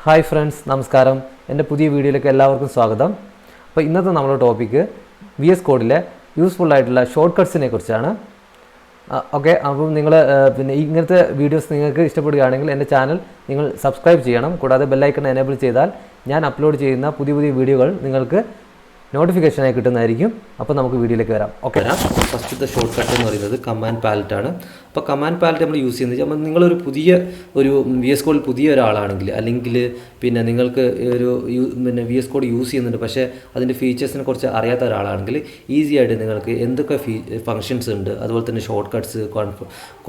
Hi friends, നമസ്കാരം. എൻ്റെ പുതിയ വീഡിയോയിലേക്ക് എല്ലാവർക്കും സ്വാഗതം. അപ്പോൾ ഇന്നത്തെ നമ്മുടെ ടോപ്പിക്ക് VS കോഡിലെ യൂസ്ഫുൾ ആയിട്ടുള്ള ഷോർട്ട് കട്ട്സിനെ കുറിച്ചാണ്. ഓക്കെ, അപ്പം നിങ്ങൾ പിന്നെ ഇങ്ങനത്തെ വീഡിയോസ് നിങ്ങൾക്ക് ഇഷ്ടപ്പെടുകയാണെങ്കിൽ എൻ്റെ ചാനൽ നിങ്ങൾ സബ്സ്ക്രൈബ് ചെയ്യണം. കൂടാതെ ബെല്ലൈക്കൺ എനേബിൾ ചെയ്താൽ ഞാൻ അപ്ലോഡ് ചെയ്യുന്ന പുതിയ പുതിയ വീഡിയോകൾ നിങ്ങൾക്ക് നോട്ടിഫിക്കേഷനായി കിട്ടുന്നതായിരിക്കും. അപ്പോൾ നമുക്ക് വീഡിയോയിലേക്ക് വരാം. ഓക്കെ, ഫസ്റ്റത്തെ ഷോർട്ട് കട്ട് എന്ന് പറയുന്നത് കമാൻഡ് പാലറ്റാണ്. അപ്പോൾ കമാൻഡ് പാലറ്റ് നമ്മൾ യൂസ് ചെയ്യുന്നത് നമ്മൾ നിങ്ങളൊരു VS കോഡിൽ പുതിയ ഒരാളാണെങ്കിൽ, അല്ലെങ്കിൽ പിന്നെ നിങ്ങൾക്ക് VS കോഡ് യൂസ് ചെയ്യുന്നുണ്ട് പക്ഷേ അതിൻ്റെ ഫീച്ചേഴ്സിനെ കുറിച്ച് അറിയാത്ത ഒരാളാണെങ്കിൽ ഈസി ആയിട്ട് നിങ്ങൾക്ക് എന്തൊക്കെ ഫങ്ഷൻസ് ഉണ്ട്, അതുപോലെ തന്നെ ഷോർട്ട് കട്ട്സ്,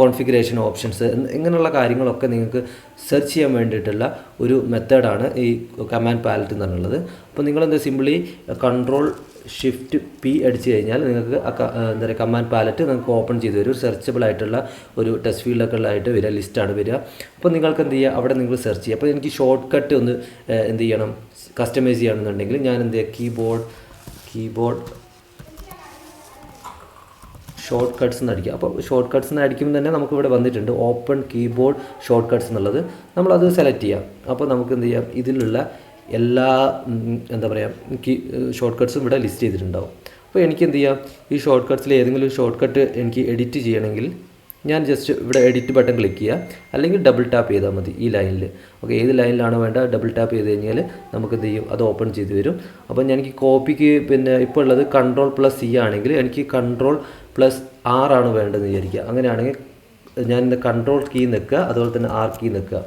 കോൺഫിഗറേഷൻ ഓപ്ഷൻസ്, ഇങ്ങനെയുള്ള കാര്യങ്ങളൊക്കെ നിങ്ങൾക്ക് സെർച്ച് ചെയ്യാൻ വേണ്ടിയിട്ടുള്ള ഒരു മെത്തേഡാണ് ഈ കമാൻഡ് പാലറ്റ് എന്ന് പറഞ്ഞുള്ളത്. അപ്പോൾ നിങ്ങളെന്താ സിംപിളി Ctrl+Shift+P അടിച്ച് കഴിഞ്ഞാൽ നിങ്ങൾക്ക് എന്താ പറയുക കമാൻഡ് പാലറ്റ് നിങ്ങൾക്ക് ഓപ്പൺ ചെയ്ത് വരും. ഒരു സെർച്ചബിൾ ആയിട്ടുള്ള ഒരു ടെക്സ്റ്റ് ഫീൽഡൊക്കെ ഉള്ളതായിട്ട് വരിക, ലിസ്റ്റാണ് വരിക. അപ്പോൾ നിങ്ങൾക്ക് എന്ത് ചെയ്യുക, അവിടെ നിങ്ങൾ സെർച്ച് ചെയ്യുക. അപ്പോൾ എനിക്ക് ഷോർട്ട് കട്ട് ഒന്ന് എന്ത് ചെയ്യണം, കസ്റ്റമൈസ് ചെയ്യണമെന്നുണ്ടെങ്കിൽ ഞാൻ എന്ത് ചെയ്യുക, കീബോർഡ് ഷോർട്ട് കട്ട്സ് എന്ന് അടിക്കുക. അപ്പോൾ ഷോർട്ട് കട്ട്സ് എന്ന് അടിക്കുമ്പോൾ തന്നെ നമുക്കിവിടെ വന്നിട്ടുണ്ട് ഓപ്പൺ കീബോർഡ് ഷോർട്ട് കട്ട്സ് എന്നുള്ളത്. നമ്മളത് സെലക്ട് ചെയ്യാം. അപ്പോൾ നമുക്ക് എന്ത് ചെയ്യാം, ഇതിലുള്ള എല്ലാ എന്താ പറയുക ഷോർട്ട് കട്ട്സും ഇവിടെ ലിസ്റ്റ് ചെയ്തിട്ടുണ്ടാവും. അപ്പോൾ എനിക്ക് എന്ത് ചെയ്യാം, ഈ ഷോർട്ട് കട്ട്സിൽ ഏതെങ്കിലും ഷോർട്ട് കട്ട് എനിക്ക് എഡിറ്റ് ചെയ്യണമെങ്കിൽ ഞാൻ ജസ്റ്റ് ഇവിടെ എഡിറ്റ് ബട്ടൺ ക്ലിക്ക് ചെയ്യുക, അല്ലെങ്കിൽ ഡബിൾ ടാപ്പ് ചെയ്താൽ മതി ഈ ലൈനിൽ. ഓക്കെ, ഏത് ലൈനിലാണോ വേണ്ട ഡബിൾ ടാപ്പ് ചെയ്ത് കഴിഞ്ഞാൽ നമുക്ക് എന്ത് ചെയ്യും, അത് ഓപ്പൺ ചെയ്ത് വരും. അപ്പോൾ എനിക്ക് കോപ്പിക്ക് പിന്നെ ഇപ്പോൾ ഉള്ളത് Ctrl+C ആണെങ്കിൽ എനിക്ക് Ctrl+R ആണ് വേണ്ടതെന്ന് വിചാരിക്കുക. അങ്ങനെയാണെങ്കിൽ ഞാൻ കൺട്രോൾ കീ നിൽക്കുക, അതുപോലെ തന്നെ R കീ നിൽക്കുക,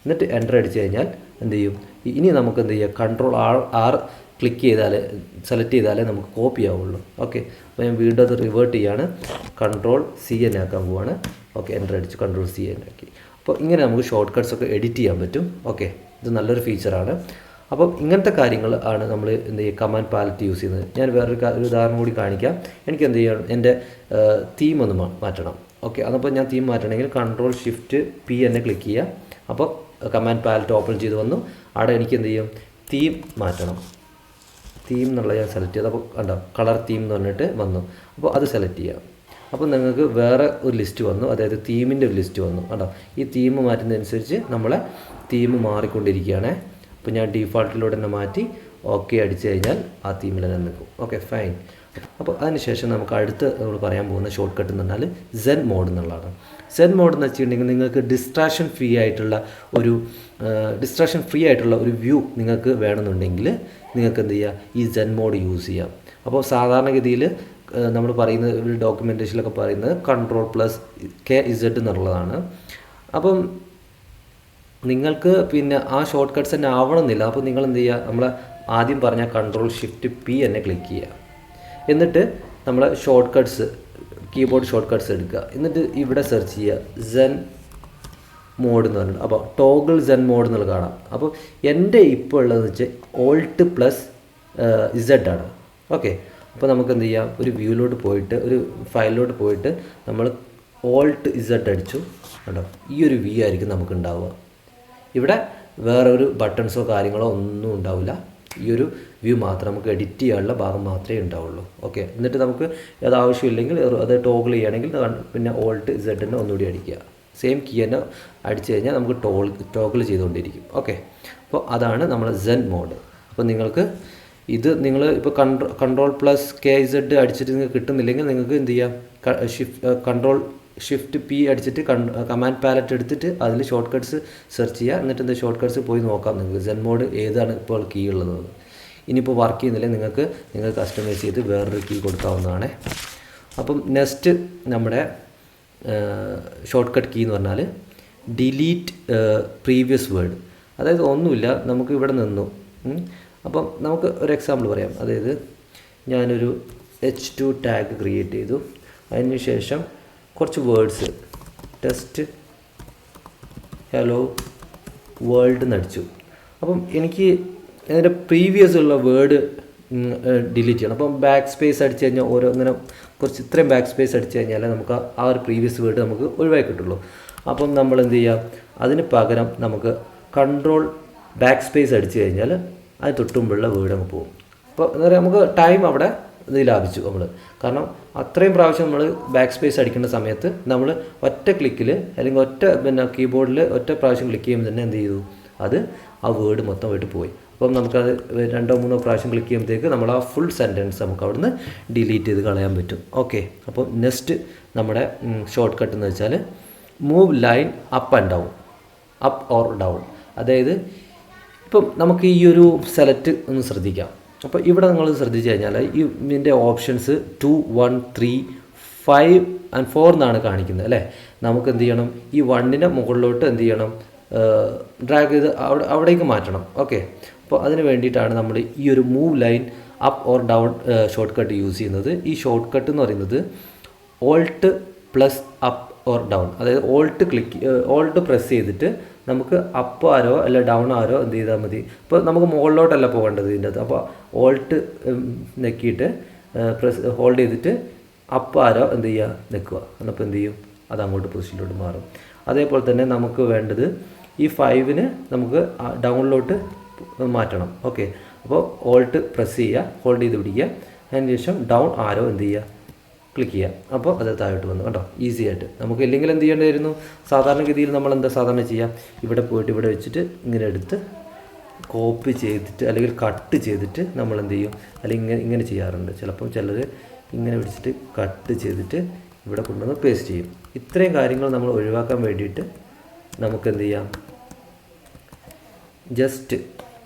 എന്നിട്ട് എൻ്റർ അടിച്ച് കഴിഞ്ഞാൽ എന്ത് ചെയ്യും, ഇനി നമുക്ക് എന്ത് ചെയ്യുക, Ctrl+R ക്ലിക്ക് ചെയ്താലേ സെലക്ട് ചെയ്താലേ നമുക്ക് കോപ്പി ആവുള്ളൂ. ഓക്കെ, അപ്പോൾ ഞാൻ വീണ്ടും അത് റിവേർട്ട് ചെയ്യാണ്, Ctrl+C തന്നെ ആക്കാൻ പോവാണ്. ഓക്കെ, എൻ്റർ അടിച്ച് Ctrl+C തന്നെ ആക്കി. അപ്പോൾ ഇങ്ങനെ നമുക്ക് ഷോർട്ട് കട്ട്സ് ഒക്കെ എഡിറ്റ് ചെയ്യാൻ പറ്റും. ഓക്കെ, ഇത് നല്ലൊരു ഫീച്ചറാണ്. അപ്പം ഇങ്ങനത്തെ കാര്യങ്ങൾ ആണ് നമ്മൾ എന്ത് ചെയ്യുക, കമാൻഡ് പാലറ്റ് യൂസ് ചെയ്യുന്നത്. ഞാൻ വേറൊരു ഉദാഹരണം കൂടി കാണിക്കാം. എനിക്ക് എന്ത് ചെയ്യണം, എൻ്റെ തീം ഒന്ന് മാറ്റണം. ഓക്കെ, അതപ്പോൾ ഞാൻ തീം മാറ്റണമെങ്കിൽ Ctrl+Shift+P തന്നെ ക്ലിക്ക് ചെയ്യുക. അപ്പോൾ കമാൻഡ് പാലറ്റ് ഓപ്പൺ ചെയ്ത് വന്നു. അവിടെ എനിക്ക് എന്ത് ചെയ്യും, തീം മാറ്റണം. തീം എന്നുള്ളത് ഞാൻ സെലക്ട് ചെയ്ത്, അപ്പോൾ കണ്ടോ കളർ തീം എന്ന് പറഞ്ഞിട്ട് വന്നു. അപ്പോൾ അത് സെലക്ട് ചെയ്യാം. അപ്പോൾ നിങ്ങൾക്ക് വേറെ ഒരു ലിസ്റ്റ് വന്നു, അതായത് തീമിൻ്റെ ഒരു ലിസ്റ്റ് വന്നു. കണ്ടോ, ഈ തീം മാറ്റുന്നതനുസരിച്ച് നമ്മളെ തീം മാറിക്കൊണ്ടിരിക്കുകയാണ്. അപ്പോൾ ഞാൻ ഡീഫാൾട്ടിലൂടെ തന്നെ മാറ്റി ഓക്കെ അടിച്ചു കഴിഞ്ഞാൽ ആ തീമിൽ തന്നെ നിൽക്കും. Okay, fine. അപ്പോൾ അതിനുശേഷം നമുക്ക് അടുത്ത് നമ്മൾ പറയാൻ പോകുന്ന ഷോർട്ട് കട്ട് എന്ന് പറഞ്ഞാൽ സെൻ മോഡ് എന്നുള്ളതാണ്. സെൻ മോഡ് എന്ന് വെച്ചിട്ടുണ്ടെങ്കിൽ നിങ്ങൾക്ക് ഡിസ്ട്രാക്ഷൻ ഫ്രീ ആയിട്ടുള്ള ഒരു വ്യൂ നിങ്ങൾക്ക് വേണമെന്നുണ്ടെങ്കിൽ നിങ്ങൾക്ക് എന്ത് ചെയ്യുക, ഈ സെൻ മോഡ് യൂസ് ചെയ്യാം. അപ്പോൾ സാധാരണഗതിയിൽ നമ്മൾ പറയുന്നത് ഒരു ഡോക്യുമെൻറ്റേഷനിലൊക്കെ പറയുന്നത് Ctrl+KZ എന്നുള്ളതാണ്. അപ്പം നിങ്ങൾക്ക് പിന്നെ ആ ഷോർട്ട് കട്ട്സ് തന്നെ ആവണമെന്നില്ല. അപ്പോൾ നിങ്ങൾ എന്ത് ചെയ്യുക, നമ്മൾ ആദ്യം പറഞ്ഞ Ctrl+Shift+P തന്നെ ക്ലിക്ക് ചെയ്യുക. എന്നിട്ട് നമ്മൾ short cuts keyboard short cuts എടുക്കുക. എന്നിട്ട് ഇവിടെ സെർച്ച് ചെയ്യുക സെൻ മോഡ് എന്ന് പറഞ്ഞിട്ട്. അപ്പോൾ ടോഗിൾ സെൻ മോഡ് എന്നുള്ളത് കാണാം. അപ്പോൾ എൻ്റെ ഇപ്പോൾ ഉള്ളതെന്ന് വെച്ചാൽ Alt+Z ആണ്. ഓക്കെ, അപ്പോൾ നമുക്ക് എന്ത് ചെയ്യാം, ഒരു വ്യൂയിലോട്ട് പോയിട്ട് ഒരു ഫയലിലോട്ട് പോയിട്ട് നമ്മൾ Alt+Z അടിച്ചു. കേട്ടോ, ഈ ഒരു വ്യൂ ആയിരിക്കും നമുക്ക് ഉണ്ടാവുക. ഇവിടെ വേറെ ഒരു ബട്ടൺസോ കാര്യങ്ങളോ ഒന്നും ഉണ്ടാവില്ല. ഈ ഒരു വ്യൂ മാത്രം നമുക്ക് എഡിറ്റ് ചെയ്യാനുള്ള ഭാഗം മാത്രമേ ഉണ്ടാവുള്ളൂ. ഓക്കെ, എന്നിട്ട് നമുക്ക് അത് ആവശ്യമില്ലെങ്കിൽ അത് ടോഗിൾ ചെയ്യുകയാണെങ്കിൽ പിന്നെ Alt+Z തന്നെ ഒന്നുകൂടി അടിക്കുക. സെയിം കീ തന്നെ അടിച്ചു കഴിഞ്ഞാൽ നമുക്ക് ടോഗിൾ ചെയ്തുകൊണ്ടിരിക്കും. ഓക്കെ, അപ്പോൾ അതാണ് നമ്മൾ സെൻ മോഡ്. അപ്പോൾ നിങ്ങൾക്ക് ഇത് നിങ്ങൾ ഇപ്പോൾ Ctrl+KZ അടിച്ചിട്ട് നിങ്ങൾക്ക് കിട്ടുന്നില്ലെങ്കിൽ നിങ്ങൾക്ക് എന്ത് ചെയ്യാം, Ctrl+Shift+P അടിച്ചിട്ട് കമാൻഡ് പാലറ്റ് എടുത്തിട്ട് അതിൽ ഷോർട്ട് കട്ട്സ് സെർച്ച് ചെയ്യുക. എന്നിട്ട് എന്താ ഷോർട്ട് കട്ട്സ് പോയി നോക്കാം നിങ്ങൾക്ക് സെൻ മോഡ് ഏതാണ് ഇപ്പോൾ കീ ഉള്ളത്. ഇനിയിപ്പോൾ വർക്ക് ചെയ്യുന്നില്ല നിങ്ങൾക്ക് കസ്റ്റമൈസ് ചെയ്ത് വേറൊരു കീ കൊടുക്കാവുന്നതാണ്. അപ്പം നെക്സ്റ്റ് നമ്മുടെ ഷോർട്ട് കട്ട് കീ എന്ന് പറഞ്ഞാൽ ഡിലീറ്റ് പ്രീവിയസ് വേർഡ്. അതായത് ഒന്നുമില്ല, നമുക്ക് ഇവിടെ നിന്നു. അപ്പം നമുക്ക് ഒരു എക്സാമ്പിൾ പറയാം. അതായത് ഞാനൊരു H2 ടാഗ് ക്രിയേറ്റ് ചെയ്തു. അതിന് ശേഷം കുറച്ച് വേർഡ്സ് ടെസ്റ്റ് ഹലോ വേൾഡ് എന്നടിച്ചു. അപ്പം എനിക്ക് അതിൻ്റെ പ്രീവിയസ് ഉള്ള വേർഡ് ഡിലീറ്റ് ചെയ്യണം. അപ്പം ബാക്ക് സ്പേസ് അടിച്ച് കഴിഞ്ഞാൽ ഇങ്ങനെ കുറച്ച് ഇത്രയും ബാക്ക് സ്പേസ് അടിച്ച് കഴിഞ്ഞാൽ നമുക്ക് ആ ഒരു പ്രീവിയസ് വേർഡ് നമുക്ക് ഒഴിവാക്കി കിട്ടുള്ളൂ. അപ്പം നമ്മൾ എന്ത് ചെയ്യുക, അതിന് പകരം നമുക്ക് Ctrl+Backspace അടിച്ച് കഴിഞ്ഞാൽ അത് തൊട്ടുമ്പോഴുള്ള വേർഡ് അങ്ങ് പോകും. അപ്പോൾ എന്താ പറയുക, നമുക്ക് ടൈം അവിടെ ഇത് ലാഭിച്ചു നമ്മൾ. കാരണം അത്രയും പ്രാവശ്യം നമ്മൾ ബാക്ക് സ്പേസ് അടിക്കേണ്ട സമയത്ത് നമ്മൾ ഒറ്റ ക്ലിക്കിൽ അല്ലെങ്കിൽ കീബോർഡിൽ ഒറ്റ പ്രാവശ്യം ക്ലിക്ക് ചെയ്യുമ്പോൾ തന്നെ എന്ത് ചെയ്തു, അത് ആ വേർഡ് മൊത്തമായിട്ട് പോയി. അപ്പം നമുക്കത് 2-3 പ്രാവശ്യം ക്ലിക്ക് ചെയ്യുമ്പോഴത്തേക്ക് നമ്മൾ ആ ഫുൾ സെൻറ്റൻസ് നമുക്ക് അവിടുന്ന് ഡിലീറ്റ് ചെയ്ത് കളയാൻ പറ്റും. ഓക്കെ, അപ്പോൾ നെക്സ്റ്റ് നമ്മുടെ ഷോർട്ട് കട്ട് എന്ന് വെച്ചാൽ move line up and down, up or down. അതായത് ഇപ്പം നമുക്ക് ഈ ഒരു സെലക്ട് ഒന്ന് ശ്രദ്ധിക്കാം. അപ്പോൾ ഇവിടെ നിങ്ങൾ ശ്രദ്ധിച്ചു കഴിഞ്ഞാൽ ഇതിൻ്റെ ഓപ്ഷൻസ് 2, 1, 3, 5 and 4 എന്നാണ് കാണിക്കുന്നത് അല്ലേ. നമുക്ക് എന്ത് ചെയ്യണം, ഈ 1നെ മുകളിലോട്ട് എന്ത് ചെയ്യണം, ഡ്രാഗ് ചെയ്ത് അവിടേക്ക് മാറ്റണം. ഓക്കെ, അപ്പോൾ അതിന് വേണ്ടിയിട്ടാണ് നമ്മൾ ഈ ഒരു move line up or down short cut use ചെയ്യുന്നത്. ഈ ഷോർട്ട് കട്ട് എന്ന് പറയുന്നത് Alt plus up or down, അതായത് ഓൾട്ട് പ്രസ് ചെയ്തിട്ട് നമുക്ക് അപ്പ് ആരോ അല്ല ഡൗൺ ആരോ എന്ത് ചെയ്താൽ മതി. ഇപ്പോൾ നമുക്ക് മുകളിലോട്ടല്ല പോകേണ്ടത് ഇതിൻ്റെ അകത്ത്. അപ്പോൾ ഓൾട്ട് നെക്കിയിട്ട് ഹോൾഡ് ചെയ്തിട്ട് അപ്പ് ആരോ എന്ത് ചെയ്യുക, നിൽക്കുക. എന്നപ്പോൾ എന്ത് ചെയ്യും, അത് അങ്ങോട്ട് പൊസിഷനിലോട്ട് മാറും. അതേപോലെ തന്നെ നമുക്ക് വേണ്ടത് ഈ 5ന് നമുക്ക് ഡൗണിലോട്ട് മാറ്റണം. ഓക്കെ, അപ്പോൾ ഓൾട്ട് പ്രസ് ചെയ്യുക, ഹോൾഡ് ചെയ്ത് പിടിക്കുക, അതിന് ശേഷം ഡൗൺ ആരോ എന്ത് ചെയ്യുക, ക്ലിക്ക് ചെയ്യുക. അപ്പോൾ അത് താഴോട്ട് വന്നു കേട്ടോ, ഈസി ആയിട്ട്. നമുക്ക് ഇല്ലെങ്കിൽ എന്ത് ചെയ്യേണ്ടിയിരുന്നു, സാധാരണഗതിയിൽ നമ്മൾ എന്താ സാധാരണ ചെയ്യുക, ഇവിടെ പോയിട്ട് ഇവിടെ വെച്ചിട്ട് ഇങ്ങനെ എടുത്ത് കോപ്പി ചെയ്തിട്ട് അല്ലെങ്കിൽ കട്ട് ചെയ്തിട്ട് നമ്മൾ എന്ത് ചെയ്യും, അല്ലെങ്കിൽ ഇങ്ങനെ ചെയ്യാറുണ്ട്. ചിലപ്പോൾ ചിലർ ഇങ്ങനെ പിടിച്ചിട്ട് കട്ട് ചെയ്തിട്ട് ഇവിടെ കൊണ്ടുവന്ന് പേസ്റ്റ് ചെയ്യും. ഇത്രയും കാര്യങ്ങൾ നമ്മൾ ഒഴിവാക്കാൻ വേണ്ടിയിട്ട് നമുക്ക് എന്ത് ചെയ്യാം, ജസ്റ്റ്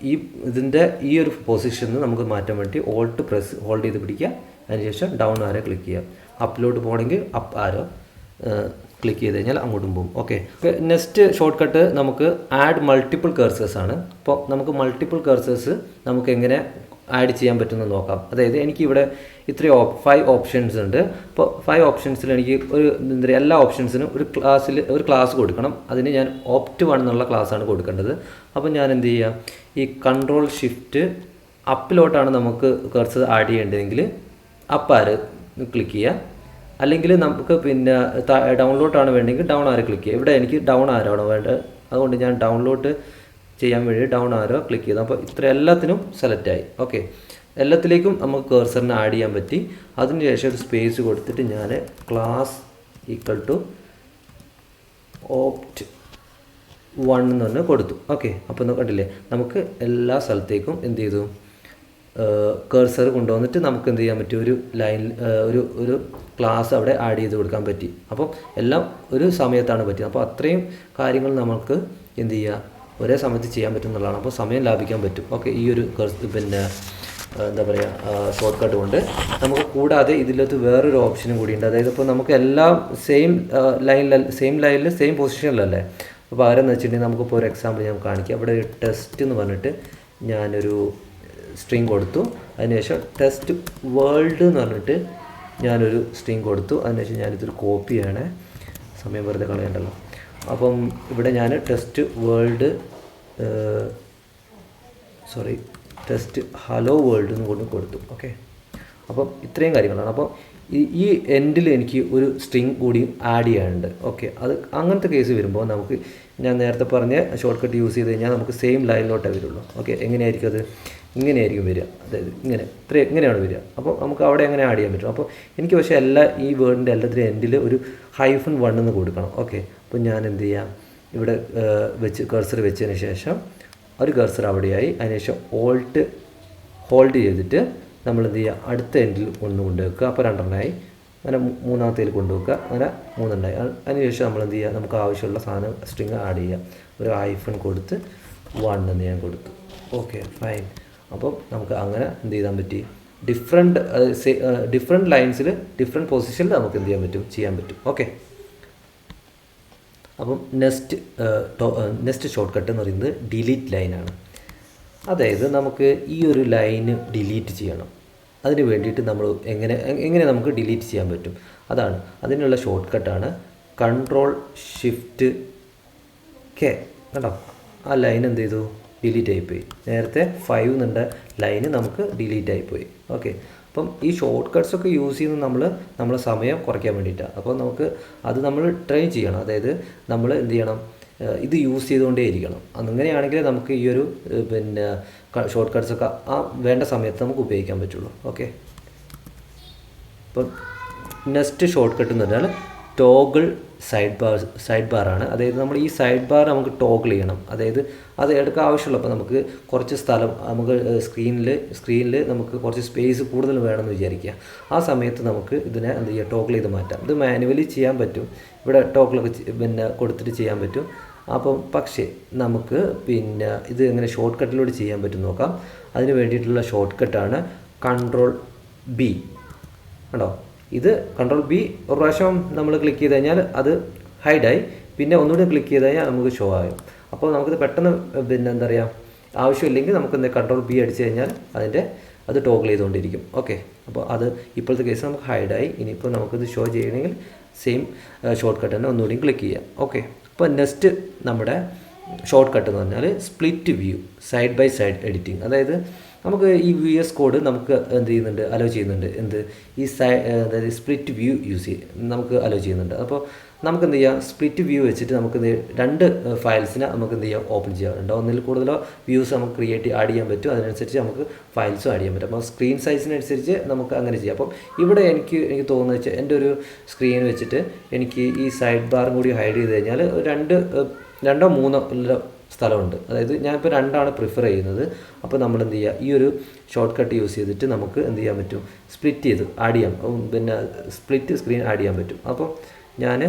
ഇതിൻ്റെ ഈ ഒരു പൊസിഷനിൽ നമുക്ക് മാറ്റാൻ വേണ്ടി ഓൾട്ട് പ്രസ് ഹോൾഡ് ചെയ്ത് പിടിക്കുക, അതിനുശേഷം ഡൗൺ ആരോ ക്ലിക്ക് ചെയ്യുക. അപ്പിലോട്ട് പോകണമെങ്കിൽ അപ്പ് ആരോ ക്ലിക്ക് ചെയ്ത് കഴിഞ്ഞാൽ അങ്ങോട്ടും പോകും. ഓക്കെ, നെക്സ്റ്റ് ഷോർട്ട് കട്ട് നമുക്ക് ആഡ് മൾട്ടിപ്പിൾ കർസേഴ്സ് ആണ്. അപ്പോൾ നമുക്ക് മൾട്ടിപ്പിൾ കർസേഴ്സ് നമുക്ക് എങ്ങനെ ആഡ് ചെയ്യാൻ പറ്റുമെന്ന് നോക്കാം. അതായത് എനിക്കിവിടെ ഇത്രയും 5 ഓപ്ഷൻസ് ഉണ്ട്. അപ്പോൾ 5 ഓപ്ഷൻസിൽ എനിക്ക് എന്താ പറയുക, എല്ലാ ഓപ്ഷൻസിനും ഒരു ക്ലാസ് കൊടുക്കണം. അതിന് ഞാൻ ഓപ്റ്റ് 1 എന്നുള്ള ക്ലാസ്സാണ് കൊടുക്കേണ്ടത്. അപ്പോൾ ഞാൻ എന്ത് ചെയ്യുക, ഈ കൺട്രോൾ ഷിഫ്റ്റ് അപ്പിലോട്ടാണ് നമുക്ക് കർസർ ആഡ് ചെയ്യേണ്ടതെങ്കിൽ അപ്പ് ആര് ക്ലിക്ക് ചെയ്യുക, അല്ലെങ്കിൽ നമുക്ക് പിന്നെ ഡൗൺലോട്ടാണ് വേണ്ടെങ്കിൽ ഡൗൺ ആരോ ക്ലിക്ക് ചെയ്യുക. ഇവിടെ എനിക്ക് ഡൗൺ ആരാണോ വേണ്ടത്, അതുകൊണ്ട് ഞാൻ ഡൗൺലോഡ് ചെയ്യാൻ വേണ്ടി ഡൗൺ ആരോ ക്ലിക്ക് ചെയ്തു. അപ്പോൾ ഇത്ര എല്ലാത്തിനും സെലക്റ്റായി. ഓക്കെ, എല്ലാത്തിലേക്കും നമുക്ക് കർസറിനെ ആഡ് ചെയ്യാൻ പറ്റി. അതിന് ശേഷം ഒരു സ്പേസ് കൊടുത്തിട്ട് ഞാൻ ക്ലാസ് ഈക്വൽ ടു ഓപ്റ്റ് 1 എന്ന് പറഞ്ഞ് കൊടുത്തു. ഓക്കെ, അപ്പോൾ കണ്ടില്ലേ, നമുക്ക് എല്ലാ സ്ഥലത്തേക്കും എന്ത് ചെയ്തു, കർസർ കൊണ്ടുവന്നിട്ട് നമുക്ക് എന്ത് ചെയ്യാൻ പറ്റും, ഒരു ലൈൻ ഒരു ക്ലാസ് അവിടെ ആഡ് ചെയ്ത് കൊടുക്കാൻ പറ്റി. അപ്പം എല്ലാം ഒരു സമയത്താണ് പറ്റിയത്. അപ്പോൾ അത്രയും കാര്യങ്ങൾ നമുക്ക് എന്ത് ചെയ്യുക, ഒരേ സമയത്ത് ചെയ്യാൻ പറ്റും എന്നുള്ളതാണ്. അപ്പോൾ സമയം ലാഭിക്കാൻ പറ്റും. ഓക്കെ, ഈ ഒരു പിന്നെ എന്താ പറയുക ഷോർട്ട് കട്ട് കൊണ്ട് നമുക്ക് കൂടാതെ ഇതിലകത്ത് വേറൊരു ഓപ്ഷനും കൂടിയുണ്ട്. അതായത് ഇപ്പോൾ നമുക്ക് എല്ലാം സെയിം ലൈനിൽ സെയിം പൊസിഷനിലല്ലേ. അപ്പോൾ ആരെന്ന് വെച്ചിട്ടുണ്ടെങ്കിൽ നമുക്കിപ്പോൾ ഒരു എക്സാമ്പിൾ ഞാൻ കാണിക്കാം. അവിടെ ഒരു ടെസ്റ്റ് എന്ന് പറഞ്ഞിട്ട് ഞാനൊരു സ്ട്രിങ് കൊടുത്തു. അതിനുശേഷം ടെസ്റ്റ് വേൾഡ് എന്ന് പറഞ്ഞിട്ട് ഞാനൊരു സ്ട്രിങ് കൊടുത്തു. അതിനുശേഷം ഞാനിതൊരു കോപ്പി ചെയ്യണേ, സമയം വെറുതെ കളയണ്ടല്ലോ. അപ്പം ഇവിടെ ഞാൻ test world test hello world എന്ന് കൊണ്ട് കൊടുത്തു. ഓക്കെ, അപ്പം ഇത്രയും കാര്യങ്ങളാണ്. അപ്പോൾ ഈ എൻഡിൽ എനിക്ക് ഒരു സ്ട്രിങ് കൂടി ആഡ് ചെയ്യാനുണ്ട്. ഓക്കെ, അത് അങ്ങനത്തെ കേസ് വരുമ്പോൾ നമുക്ക് ഞാൻ നേരത്തെ പറഞ്ഞ ഷോർട്ട് കട്ട് യൂസ് ചെയ്ത് കഴിഞ്ഞാൽ നമുക്ക് സെയിം ലൈനിലോട്ടേ വരുള്ളൂ. ഓക്കെ, എങ്ങനെയായിരിക്കും അത്, ഇങ്ങനെയായിരിക്കും വരിക. അതായത് ഇങ്ങനെയാണ് വരിക. അപ്പോൾ നമുക്ക് അവിടെ എങ്ങനെ ആഡ് ചെയ്യാൻ പറ്റും. അപ്പോൾ എനിക്ക് പക്ഷേ ഈ വേർഡിൻ്റെ എല്ലാത്തിൻ്റെ എൻഡിൽ ഒരു -1 എന്ന് കൊടുക്കണം. ഓക്കെ, അപ്പോൾ ഞാൻ എന്ത് ചെയ്യാം, ഇവിടെ കർസർ വെച്ചതിന് ശേഷം ഒരു കർസർ അവിടെയായി. അതിനുശേഷം ഓൾട്ട് ഹോൾഡ് ചെയ്തിട്ട് നമ്മൾ എന്ത് ചെയ്യുക, അടുത്ത എൻഡിൽ 1 കൊണ്ടുവെക്കുക. അപ്പോൾ 2 അങ്ങനെ മൂന്നാമത്തേൽ കൊണ്ടുവെക്കുക, അങ്ങനെ 3 ഉണ്ടായി. അതിനുശേഷം നമ്മൾ എന്ത് ചെയ്യുക, നമുക്ക് ആവശ്യമുള്ള സാധനം സ്ട്രിങ് ആഡ് ചെയ്യുക. ഒരു -1 കൊടുത്ത് 1 എന്ന് ഞാൻ കൊടുത്തു. Okay, fine. അപ്പം നമുക്ക് അങ്ങനെ എന്ത് ചെയ്യാൻ പറ്റി, ഡിഫറെൻറ്റ് ലൈൻസിൽ ഡിഫറെൻറ്റ് പൊസിഷനിൽ നമുക്ക് എന്ത് ചെയ്യാൻ പറ്റും. ഓക്കെ, അപ്പം നെക്സ്റ്റ് ഷോർട്ട് കട്ട് എന്ന് പറയുന്നത് ഡിലീറ്റ് ലൈനാണ്. അതായത് നമുക്ക് ഈ ഒരു ലൈന് ഡിലീറ്റ് ചെയ്യണം. അതിന് വേണ്ടിയിട്ട് നമ്മൾ എങ്ങനെ നമുക്ക് ഡിലീറ്റ് ചെയ്യാൻ പറ്റും, അതിനുള്ള ഷോർട്ട് കട്ടാണ് കൺട്രോൾ ഷിഫ്റ്റ് കെ. കേട്ടോ, ആ ലൈൻ എന്ത് ചെയ്തു, ഡിലീറ്റ് ആയിപ്പോയി. നേരത്തെ 5 എന്നുള്ള ലൈന് നമുക്ക് ഡിലീറ്റ് ആയിപ്പോയി. ഓക്കെ, അപ്പം ഈ ഷോർട്ട് കട്ട്സൊക്കെ യൂസ് ചെയ്യുന്നത് നമ്മളെ സമയം കുറയ്ക്കാൻ വേണ്ടിയിട്ടാണ്. അപ്പോൾ നമ്മൾ ട്രെയിൻ ചെയ്യണം. അതായത് നമ്മൾ എന്ത് ചെയ്യണം, ഇത് യൂസ് ചെയ്തുകൊണ്ടേ ഇരിക്കണം. അങ്ങനെയാണെങ്കിൽ നമുക്ക് ഈ ഒരു പിന്നെ ഷോർട്ട് കട്ട്സൊക്കെ വേണ്ട സമയത്ത് നമുക്ക് ഉപയോഗിക്കാൻ പറ്റുള്ളൂ. ഓക്കെ, അപ്പം നെക്സ്റ്റ് ഷോർട്ട് കട്ട് എന്ന് പറഞ്ഞാൽ ടോഗിൾ സൈഡ് ബാറാണ്. അതായത് നമ്മൾ ഈ സൈഡ് ബാർ നമുക്ക് ടോഗിൾ ചെയ്യണം. അതായത് അത് എടുക്കാൻ ആവശ്യമുള്ളപ്പോൾ നമുക്ക് കുറച്ച് സ്ഥലം നമുക്ക് സ്ക്രീനിൽ നമുക്ക് കുറച്ച് സ്പേസ് കൂടുതൽ വേണമെന്ന് വിചാരിക്കുക. ആ സമയത്ത് നമുക്ക് ഇതിനെ എന്ത് ചെയ്യുക, ടോഗിൾ ചെയ്ത് മാറ്റാം. ഇത് മാനുവലി ചെയ്യാൻ പറ്റും, ഇവിടെ ടോഗിളൊക്കെ കൊടുത്തിട്ട് ചെയ്യാൻ പറ്റും. അപ്പം പക്ഷേ നമുക്ക് ഇത് എങ്ങനെ ഷോർട്ട് കട്ടിലൂടെ ചെയ്യാൻ പറ്റും നോക്കാം. അതിന് വേണ്ടിയിട്ടുള്ള ഷോർട്ട് കട്ടാണ് Ctrl+B. കണ്ടോ, ഇത് Ctrl+B ഒരു പ്രാവശ്യം നമ്മൾ ക്ലിക്ക് ചെയ്ത് കഴിഞ്ഞാൽ അത് ഹൈഡായി, പിന്നെ ഒന്നുകൂടി ക്ലിക്ക് ചെയ്ത് കഴിഞ്ഞാൽ നമുക്ക് ഷോ ആകും. അപ്പോൾ നമുക്കിത് പെട്ടെന്ന് എന്താ പറയുക, ആവശ്യമില്ലെങ്കിൽ നമുക്ക് Ctrl+B അടിച്ച് കഴിഞ്ഞാൽ അത് ടോഗിൾ ചെയ്തുകൊണ്ടിരിക്കും. ഓക്കെ, അപ്പോൾ അത് ഇപ്പോഴത്തെ കേസ് നമുക്ക് ഹൈഡായി. ഇനിയിപ്പോൾ നമുക്കിത് ഷോ ചെയ്യണമെങ്കിൽ സെയിം ഷോർട്ട് കട്ട് തന്നെ ഒന്നുകൂടി ക്ലിക്ക് ചെയ്യാം. ഓക്കെ, അപ്പോൾ നെക്സ്റ്റ് നമ്മുടെ ഷോർട്ട് കട്ട് എന്ന് പറഞ്ഞാൽ split view side by side editing. അതായത് നമുക്ക് ഈ VS കോഡ് നമുക്ക് എന്ത് ചെയ്യുന്നുണ്ട്, അലോ ചെയ്യുന്നുണ്ട്. അതായത് സ്പ്ലിറ്റ് വ്യൂ നമുക്ക് അലോ ചെയ്യുന്നുണ്ട്. അപ്പോൾ നമുക്ക് എന്ത് ചെയ്യാം, സ്പ്ലിറ്റ് വ്യൂ വെച്ചിട്ട് നമുക്ക് രണ്ട് ഫയൽസിനെ നമുക്ക് എന്ത് ചെയ്യാം, ഓപ്പൺ ചെയ്യാറുണ്ട്. ഒന്നിൽ കൂടുതലോ വ്യൂസ് നമുക്ക് ആഡ് ചെയ്യാൻ പറ്റും. അതിനനുസരിച്ച് നമുക്ക് ഫയൽസും ആഡ് ചെയ്യാൻ പറ്റും. അപ്പോൾ സ്ക്രീൻ സൈസിനനുസരിച്ച് നമുക്ക് അങ്ങനെ ചെയ്യാം. അപ്പം ഇവിടെ എനിക്ക് തോന്നുന്നത് വെച്ചാൽ എൻ്റെ ഒരു സ്ക്രീൻ വെച്ചിട്ട് എനിക്ക് ഈ സൈഡ് ബാറും കൂടി ഹൈഡ് ചെയ്ത് കഴിഞ്ഞാൽ രണ്ടോ മൂന്നോ സ്ഥലമുണ്ട്. അതായത് ഞാനിപ്പോൾ 2 പ്രിഫർ ചെയ്യുന്നത്. അപ്പോൾ നമ്മൾ എന്ത് ചെയ്യുക, ഈ ഒരു ഷോർട്ട് കട്ട് യൂസ് ചെയ്തിട്ട് നമുക്ക് എന്ത് ചെയ്യാൻ പറ്റും, സ്പ്ലിറ്റ് ചെയ്ത് ആഡ് ചെയ്യാം. സ്പ്ലിറ്റ് സ്ക്രീൻ ആഡ് ചെയ്യാൻ പറ്റും. അപ്പോൾ ഞാൻ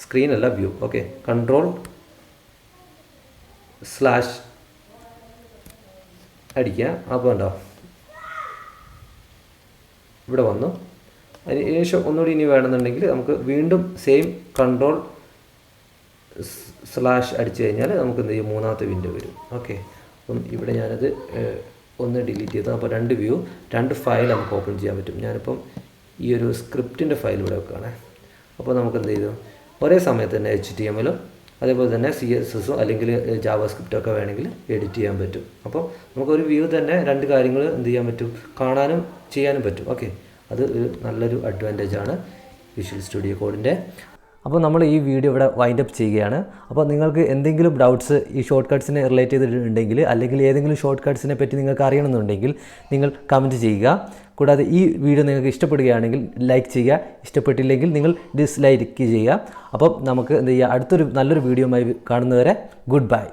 സ്ക്രീനല്ല വ്യൂ. ഓക്കെ, Ctrl/ അടിക്കുക. അപ്പോൾ ഉണ്ടോ, ഇവിടെ വന്നു. അതിന് ശേഷം ഒന്നുകൂടി ഇനി വേണമെന്നുണ്ടെങ്കിൽ നമുക്ക് വീണ്ടും സെയിം Ctrl/ അടിച്ചു കഴിഞ്ഞാൽ നമുക്ക് എന്ത് ചെയ്യും, മൂന്നാമത്തെ വിൻഡോ വരും. ഓക്കെ, അപ്പം ഇവിടെ ഞാനത് ഒന്ന് ഡിലീറ്റ് ചെയ്തു. അപ്പോൾ 2 ഫയൽ നമുക്ക് ഓപ്പൺ ചെയ്യാൻ പറ്റും. ഞാനിപ്പം ഈ ഒരു സ്ക്രിപ്റ്റിൻ്റെ ഫയൽ ഇവിടെ വെക്കുകയാണ്. അപ്പോൾ നമുക്ക് എന്ത് ചെയ്തു, ഒരേ സമയത്ത് തന്നെ HTML അതേപോലെ തന്നെ CSS അല്ലെങ്കിൽ JavaScript ഒക്കെ വേണമെങ്കിൽ എഡിറ്റ് ചെയ്യാൻ പറ്റും. അപ്പോൾ നമുക്കൊരു വ്യൂ തന്നെ 2 കാര്യങ്ങൾ എന്ത് ചെയ്യാൻ പറ്റും, കാണാനും ചെയ്യാനും പറ്റും. ഓക്കെ, അത് നല്ലൊരു അഡ്വാൻറ്റേജാണ് വിഷ്വൽ സ്റ്റുഡിയോ കോഡിൻ്റെ. അപ്പോൾ നമ്മൾ ഈ വീഡിയോ ഇവിടെ വൈൻഡ് അപ്പ് ചെയ്യുകയാണ്. അപ്പോൾ നിങ്ങൾക്ക് എന്തെങ്കിലും ഡൗട്ട്സ് ഈ ഷോർട്ട് കട്ട്സിനെ റിലേറ്റ് ചെയ്തിട്ടുണ്ടെങ്കിൽ, അല്ലെങ്കിൽ ഏതെങ്കിലും ഷോർട്ട് കട്ട്സിനെ പറ്റി നിങ്ങൾക്ക് അറിയണമെന്നുണ്ടെങ്കിൽ നിങ്ങൾ കമൻറ്റ് ചെയ്യുക. കൂടാതെ ഈ വീഡിയോ നിങ്ങൾക്ക് ഇഷ്ടപ്പെടുകയാണെങ്കിൽ ലൈക്ക് ചെയ്യുക, ഇഷ്ടപ്പെട്ടില്ലെങ്കിൽ നിങ്ങൾ ഡിസ്ലൈക്ക് ചെയ്യുക. അപ്പം നമുക്ക് എന്ത് ചെയ്യുക, അടുത്തൊരു നല്ലൊരു വീഡിയോയുമായി കാണുന്നവരെ ഗുഡ് ബൈ.